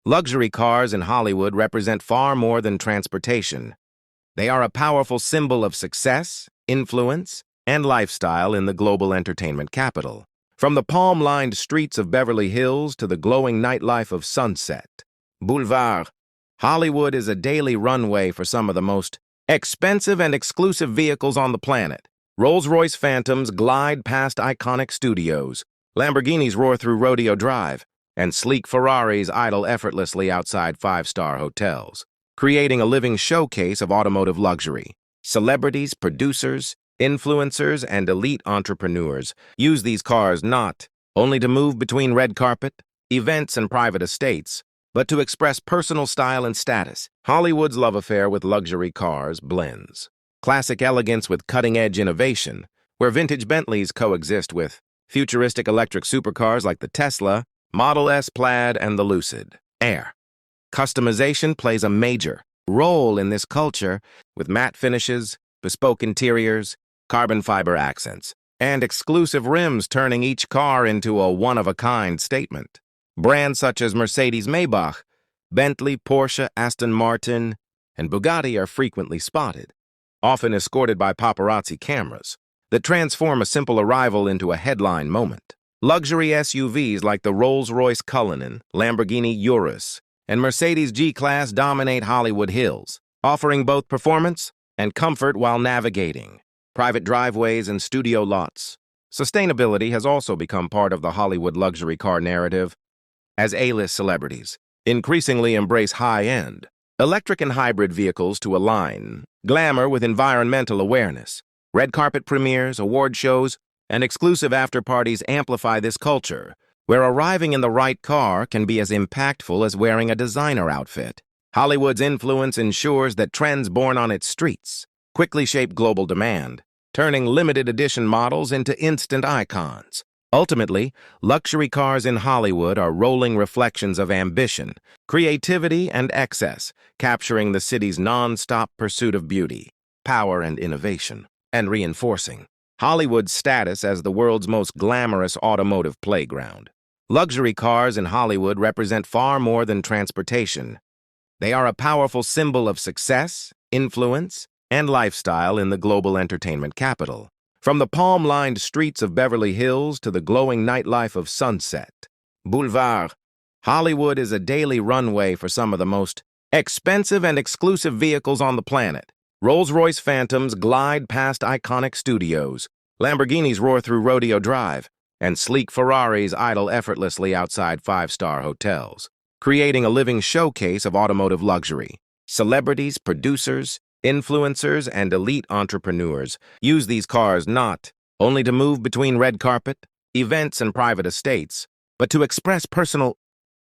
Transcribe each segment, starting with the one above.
Luxury cars in Hollywood represent far more than transportation. They are a powerful symbol of success, influence, and lifestyle in the global entertainment capital. From the palm-lined streets of Beverly Hills to the glowing nightlife of Sunset Boulevard, Hollywood is a daily runway for some of the most expensive and exclusive vehicles on the planet. Rolls-Royce Phantoms glide past iconic studios, Lamborghinis roar through Rodeo Drive, and sleek Ferraris idle effortlessly outside five-star hotels, creating a living showcase of automotive luxury. Celebrities, producers, influencers, and elite entrepreneurs use these cars not only to move between red carpet, events, and private estates, but to express personal style and status. Hollywood's love affair with luxury cars blends classic elegance with cutting-edge innovation, where vintage Bentleys coexist with futuristic electric supercars like the Tesla, Model S Plaid, and the Lucid Air. Customization plays a major role in this culture, with matte finishes, bespoke interiors, carbon fiber accents, and exclusive rims turning each car into a one-of-a-kind statement. Brands such as Mercedes-Maybach, Bentley, Porsche, Aston Martin, and Bugatti are frequently spotted, often escorted by paparazzi cameras that transform a simple arrival into a headline moment. Luxury SUVs like the Rolls-Royce Cullinan, Lamborghini Urus, and Mercedes G-Class dominate Hollywood hills, offering both performance and comfort while navigating private driveways and studio lots. Sustainability has also become part of the Hollywood luxury car narrative, as A-list celebrities increasingly embrace high-end, electric and hybrid vehicles to align glamour with environmental awareness. Red carpet premieres, award shows, and exclusive after-parties amplify this culture, where arriving in the right car can be as impactful as wearing a designer outfit. Hollywood's influence ensures that trends born on its streets quickly shape global demand, turning limited edition models into instant icons. Ultimately, luxury cars in Hollywood are rolling reflections of ambition, creativity, and excess, capturing the city's non-stop pursuit of beauty, power, and innovation, and reinforcing Hollywood's status as the world's most glamorous automotive playground. Luxury cars in Hollywood represent far more than transportation. They are a powerful symbol of success, influence, and lifestyle in the global entertainment capital. From the palm-lined streets of Beverly Hills to the glowing nightlife of Sunset Boulevard, Hollywood is a daily runway for some of the most expensive and exclusive vehicles on the planet. Rolls-Royce Phantoms glide past iconic studios, Lamborghinis roar through Rodeo Drive, and sleek Ferraris idle effortlessly outside five-star hotels, creating a living showcase of automotive luxury. Celebrities, producers, influencers, and elite entrepreneurs use these cars not only to move between red carpet, events, and private estates, but to express personal.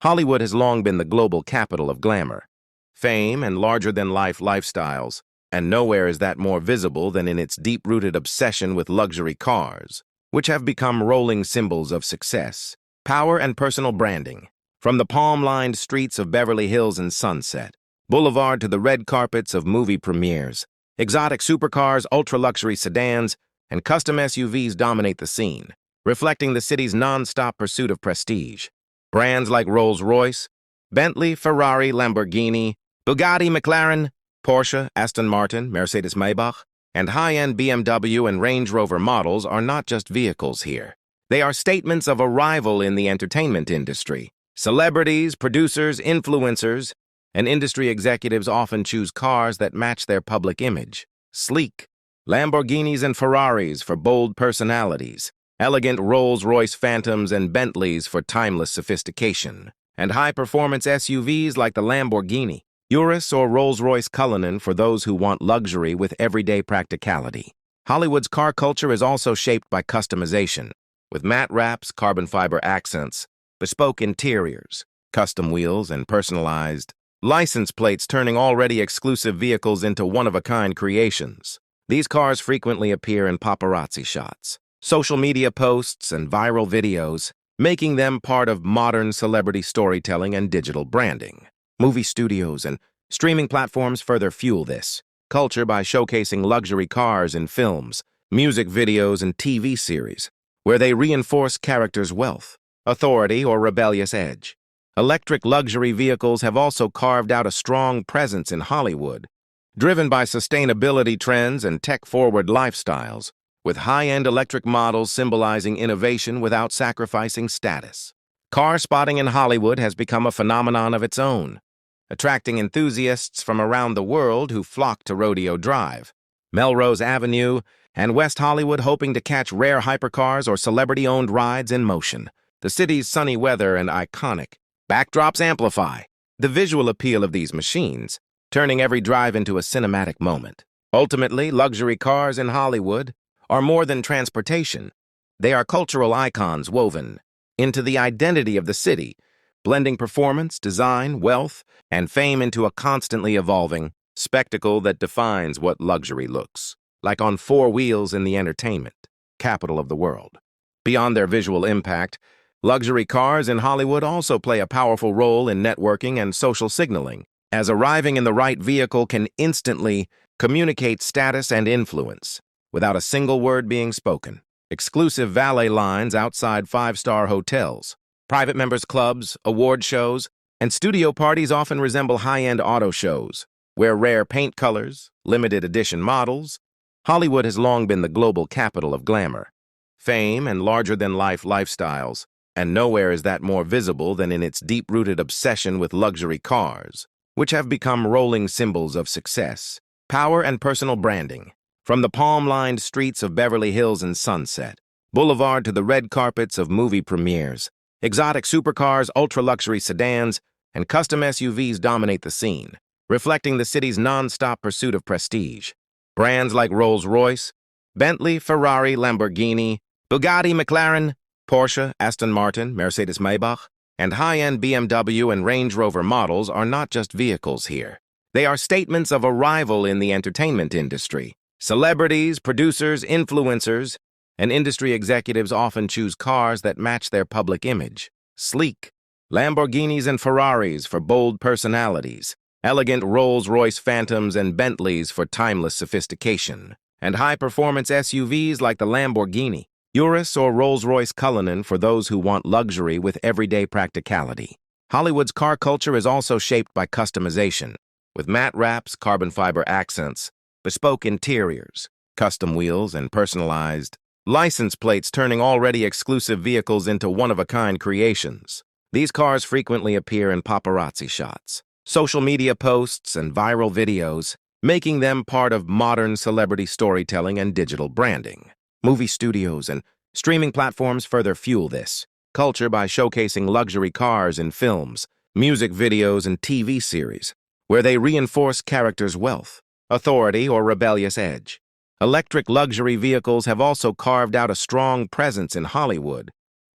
Hollywood has long been the global capital of glamour, fame, and larger-than-life lifestyles, and nowhere is that more visible than in its deep-rooted obsession with luxury cars, which have become rolling symbols of success, power, and personal branding. From the palm-lined streets of Beverly Hills and Sunset Boulevard to the red carpets of movie premieres, exotic supercars, ultra-luxury sedans, and custom SUVs dominate the scene, reflecting the city's non-stop pursuit of prestige. Brands like Rolls-Royce, Bentley, Ferrari, Lamborghini, Bugatti, McLaren, Porsche, Aston Martin, Mercedes-Maybach, and high-end BMW and Range Rover models are not just vehicles here. They are statements of arrival in the entertainment industry. Celebrities, producers, influencers, and industry executives often choose cars that match their public image. Sleek Lamborghinis and Ferraris for bold personalities, elegant Rolls-Royce Phantoms and Bentleys for timeless sophistication, and high-performance SUVs like the Lamborghini Urus or Rolls-Royce Cullinan for those who want luxury with everyday practicality. Hollywood's car culture is also shaped by customization, with matte wraps, carbon fiber accents, bespoke interiors, custom wheels, and personalized license plates turning already exclusive vehicles into one-of-a-kind creations. These cars frequently appear in paparazzi shots, social media posts, and viral videos, making them part of modern celebrity storytelling and digital branding. Movie studios and streaming platforms further fuel this culture by showcasing luxury cars in films, music videos, and TV series, where they reinforce characters' wealth, authority, or rebellious edge. Electric luxury vehicles have also carved out a strong presence in Hollywood, driven by sustainability trends and tech-forward lifestyles, with high-end electric models symbolizing innovation without sacrificing status. Car spotting in Hollywood has become a phenomenon of its own, attracting enthusiasts from around the world who flock to Rodeo Drive, Melrose Avenue, and West Hollywood, hoping to catch rare hypercars or celebrity-owned rides in motion. The city's sunny weather and iconic backdrops amplify the visual appeal of these machines, turning every drive into a cinematic moment. Ultimately, luxury cars in Hollywood are more than transportation. They are cultural icons woven into the identity of the city, blending performance, design, wealth, and fame into a constantly evolving spectacle that defines what luxury looks like on four wheels in the entertainment capital of the world. Beyond their visual impact, luxury cars in Hollywood also play a powerful role in networking and social signaling, as arriving in the right vehicle can instantly communicate status and influence without a single word being spoken. Exclusive valet lines outside five-star hotels, private members' clubs, award shows, and studio parties often resemble high-end auto shows, where rare paint colors, limited edition models. Hollywood has long been the global capital of glamour, fame, and larger-than-life lifestyles, and nowhere is that more visible than in its deep-rooted obsession with luxury cars, which have become rolling symbols of success, power, and personal branding. From the palm-lined streets of Beverly Hills and Sunset Boulevard to the red carpets of movie premieres, exotic supercars, ultra-luxury sedans, and custom SUVs dominate the scene, reflecting the city's non-stop pursuit of prestige. Brands like Rolls-Royce, Bentley, Ferrari, Lamborghini, Bugatti, McLaren, Porsche, Aston Martin, Mercedes-Maybach, and high-end BMW and Range Rover models are not just vehicles here. They are statements of arrival in the entertainment industry. Celebrities, producers, influencers, and industry executives often choose cars that match their public image. Sleek Lamborghinis and Ferraris for bold personalities, elegant Rolls-Royce Phantoms and Bentleys for timeless sophistication, and high-performance SUVs like the Lamborghini, Urus, or Rolls-Royce Cullinan for those who want luxury with everyday practicality. Hollywood's car culture is also shaped by customization, with matte wraps, carbon fiber accents, bespoke interiors, custom wheels, and personalized license plates, turning already exclusive vehicles into one-of-a-kind creations. These cars frequently appear in paparazzi shots, social media posts, and viral videos, making them part of modern celebrity storytelling and digital branding. Movie studios and streaming platforms further fuel this culture by showcasing luxury cars in films, music videos, and TV series, where they reinforce characters' wealth, authority, or rebellious edge. Electric luxury vehicles have also carved out a strong presence in Hollywood,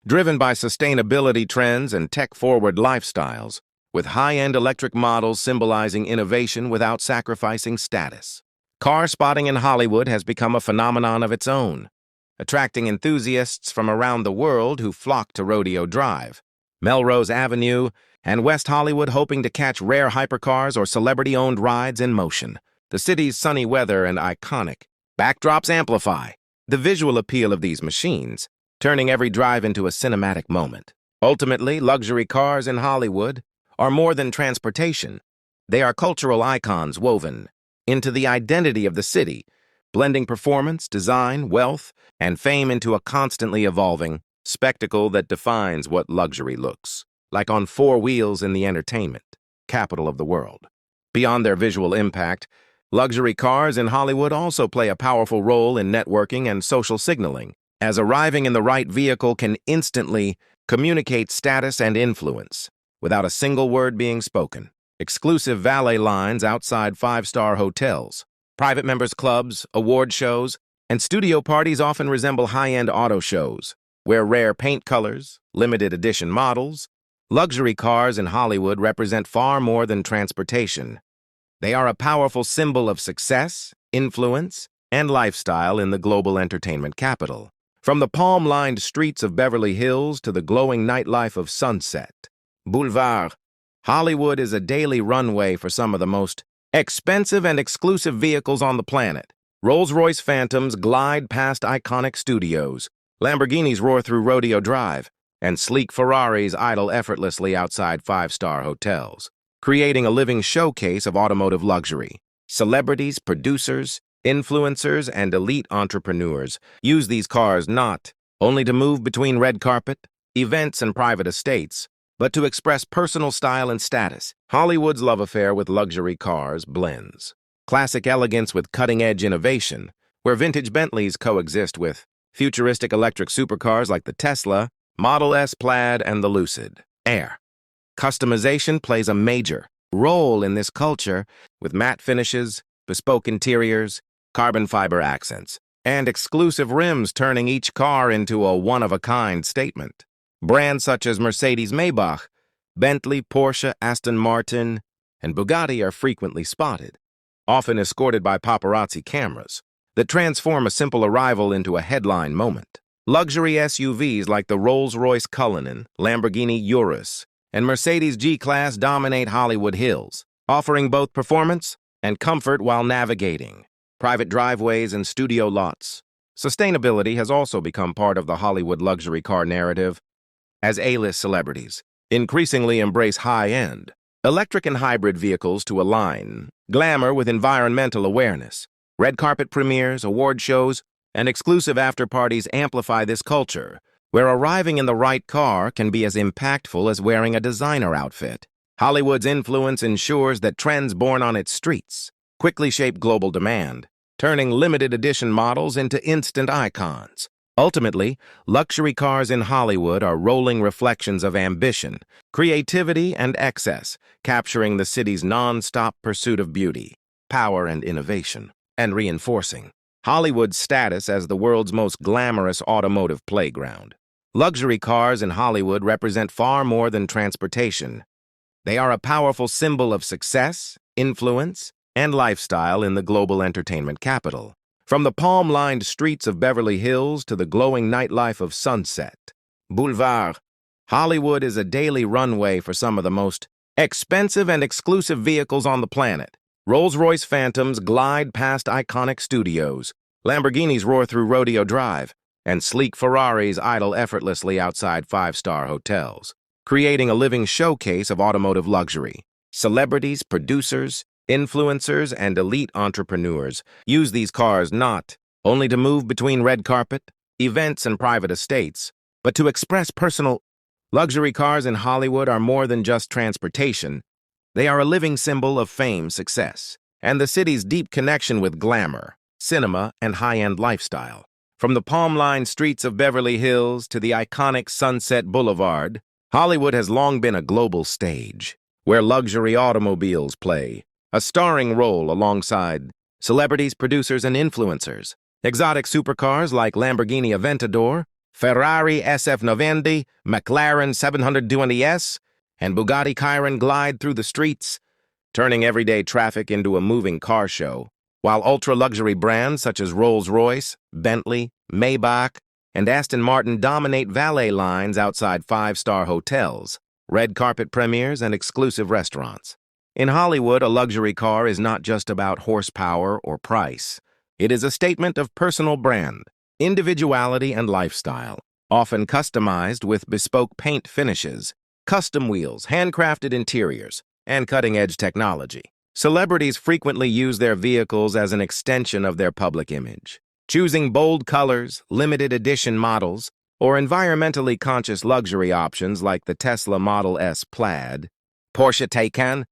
driven by sustainability trends and tech-forward lifestyles, with high-end electric models symbolizing innovation without sacrificing status. Car spotting in Hollywood has become a phenomenon of its own, attracting enthusiasts from around the world who flock to Rodeo Drive, Melrose Avenue, and West Hollywood, hoping to catch rare hypercars or celebrity-owned rides in motion. The city's sunny weather and iconic backdrops amplify the visual appeal of these machines, turning every drive into a cinematic moment. Ultimately, luxury cars in Hollywood are more than transportation. They are cultural icons woven into the identity of the city, blending performance, design, wealth, and fame into a constantly evolving spectacle that defines what luxury looks like on four wheels in the entertainment capital of the world. Beyond their visual impact, luxury cars in Hollywood also play a powerful role in networking and social signaling, as arriving in the right vehicle can instantly communicate status and influence without a single word being spoken. Exclusive valet lines outside five-star hotels, private members' clubs, award shows, and studio parties often resemble high-end auto shows, where rare paint colors, limited edition models. Luxury cars in Hollywood represent far more than transportation. They are a powerful symbol of success, influence, and lifestyle in the global entertainment capital. From the palm-lined streets of Beverly Hills to the glowing nightlife of Sunset Boulevard, Hollywood is a daily runway for some of the most expensive and exclusive vehicles on the planet. Rolls-Royce Phantoms glide past iconic studios. Lamborghinis roar through Rodeo Drive, and sleek Ferraris idle effortlessly outside five-star hotels, creating a living showcase of automotive luxury. Celebrities, producers, influencers, and elite entrepreneurs use these cars not only to move between red carpet, events, and private estates, but to express personal style and status. Hollywood's love affair with luxury cars blends classic elegance with cutting-edge innovation, where vintage Bentleys coexist with futuristic electric supercars like the Tesla, Model S Plaid, and the Lucid Air. Customization plays a major role in this culture, with matte finishes, bespoke interiors, carbon fiber accents, and exclusive rims turning each car into a one-of-a-kind statement. Brands such as Mercedes-Maybach, Bentley, Porsche, Aston Martin, and Bugatti are frequently spotted, often escorted by paparazzi cameras that transform a simple arrival into a headline moment. Luxury SUVs like the Rolls-Royce Cullinan, Lamborghini Urus, and Mercedes G-Class dominate Hollywood hills, offering both performance and comfort while navigating private driveways and studio lots. Sustainability has also become part of the Hollywood luxury car narrative, as A-list celebrities increasingly embrace high-end, electric and hybrid vehicles to align glamour with environmental awareness. Red carpet premieres, award shows, and exclusive after-parties amplify this culture, where arriving in the right car can be as impactful as wearing a designer outfit. Hollywood's influence ensures that trends born on its streets quickly shape global demand, turning limited edition models into instant icons. Ultimately, luxury cars in Hollywood are rolling reflections of ambition, creativity, and excess, capturing the city's non-stop pursuit of beauty, power, and innovation, and reinforcing Hollywood's status as the world's most glamorous automotive playground. Luxury cars in Hollywood represent far more than transportation. They are a powerful symbol of success, influence, and lifestyle in the global entertainment capital. From the palm-lined streets of Beverly Hills to the glowing nightlife of Sunset Boulevard, Hollywood is a daily runway for some of the most expensive and exclusive vehicles on the planet. Rolls-Royce Phantoms glide past iconic studios, Lamborghinis roar through Rodeo Drive, and sleek Ferraris idle effortlessly outside five-star hotels, creating a living showcase of automotive luxury. Celebrities, producers, influencers, and elite entrepreneurs use these cars not only to move between red carpet, events, and private estates, but to express personal. Luxury cars in Hollywood are more than just transportation. They are a living symbol of fame, success, and the city's deep connection with glamour, cinema, and high-end lifestyle. From the palm-lined streets of Beverly Hills to the iconic Sunset Boulevard, Hollywood has long been a global stage where luxury automobiles play a starring role alongside celebrities, producers, and influencers. Exotic supercars like Lamborghini Aventador, Ferrari SF90, McLaren 720S, and Bugatti Chiron glide through the streets, turning everyday traffic into a moving car show, while ultra-luxury brands such as Rolls-Royce, Bentley, Maybach, and Aston Martin dominate valet lines outside five-star hotels, red carpet premieres, and exclusive restaurants. In Hollywood, a luxury car is not just about horsepower or price. It is a statement of personal brand, individuality, and lifestyle, often customized with bespoke paint finishes, custom wheels, handcrafted interiors, and cutting-edge technology. Celebrities frequently use their vehicles as an extension of their public image, choosing bold colors, limited edition models, or environmentally conscious luxury options like the Tesla Model S Plaid, Porsche Taycan,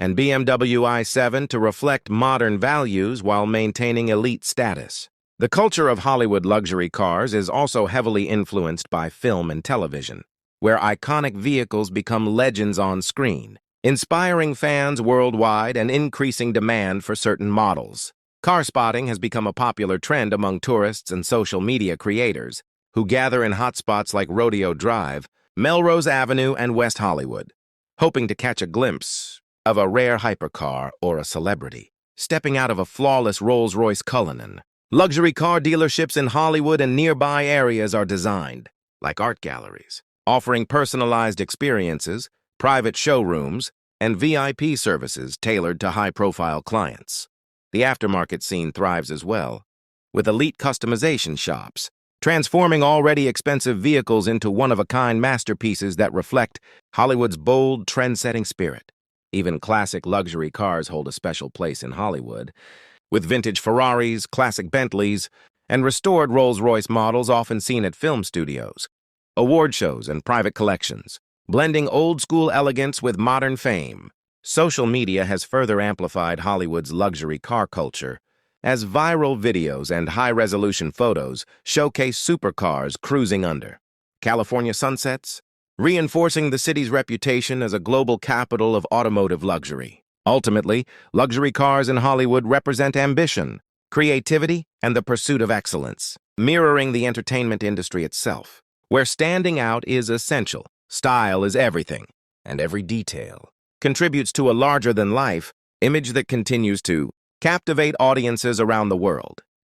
and BMW i7 to reflect modern values while maintaining elite status. The culture of Hollywood luxury cars is also heavily influenced by film and television, where iconic vehicles become legends on screen, inspiring fans worldwide and increasing demand for certain models. Car spotting has become a popular trend among tourists and social media creators, who gather in hotspots like Rodeo Drive, Melrose Avenue, and West Hollywood, hoping to catch a glimpse of a rare hypercar or a celebrity stepping out of a flawless Rolls-Royce Cullinan. Luxury car dealerships in Hollywood and nearby areas are designed like art galleries, offering personalized experiences, private showrooms, and VIP services tailored to high-profile clients. The aftermarket scene thrives as well, with elite customization shops, transforming already expensive vehicles into one-of-a-kind masterpieces that reflect Hollywood's bold, trend-setting spirit. Even classic luxury cars hold a special place in Hollywood, with vintage Ferraris, classic Bentleys, and restored Rolls-Royce models often seen at film studios, award shows, and private collections, blending old-school elegance with modern fame. Social media has further amplified Hollywood's luxury car culture, as viral videos and high-resolution photos showcase supercars cruising under California sunsets, reinforcing the city's reputation as a global capital of automotive luxury. Ultimately, luxury cars in Hollywood represent ambition, creativity, and the pursuit of excellence, mirroring the entertainment industry itself, where standing out is essential, style is everything, and every detail contributes to a larger-than-life image that continues to captivate audiences around the world.